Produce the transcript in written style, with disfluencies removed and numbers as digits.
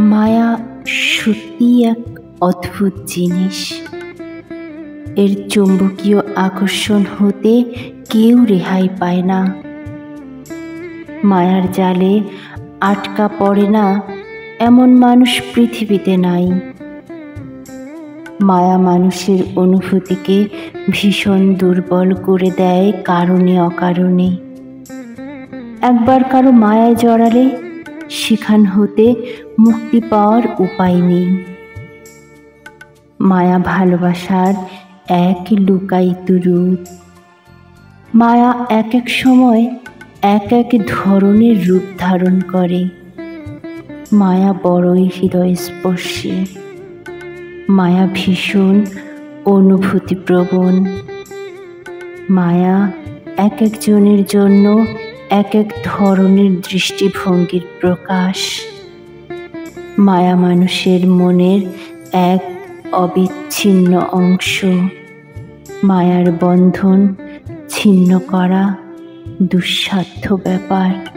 মায়া সত্যিই এক অদ্ভুত জিনিস। এর চৌম্বকীয় আকর্ষণ হতে কেউ রেহাই পায় না। মায়ার জালে আটকা পড়ে না এমন মানুষ পৃথিবীতে নাই। মায়া মানুষের অনুভূতিকে ভীষণ দুর্বল করে দেয় কারণে অকারণে। একবার কারো মায়ায় জড়ালে সেখান হতে মুক্তি পাওয়ার উপায় নেই। মায়া ভালোবাসার এক লুকায়িত রূপ। মায়া এক এক সময় এক এক ধরনের রূপ ধারণ করে। মায়া বড়ই হৃদয়স্পর্শী। মায়া ভীষণ অনুভূতিপ্রবণ। মায়া এক একজনের জন্য এক এক ধরনের দৃষ্টিভঙ্গির প্রকাশ। মায়া মানুষের মনের এক অবিচ্ছিন্ন অংশ। মায়ার বন্ধন ছিন্ন করা দুঃসাধ্য ব্যাপার।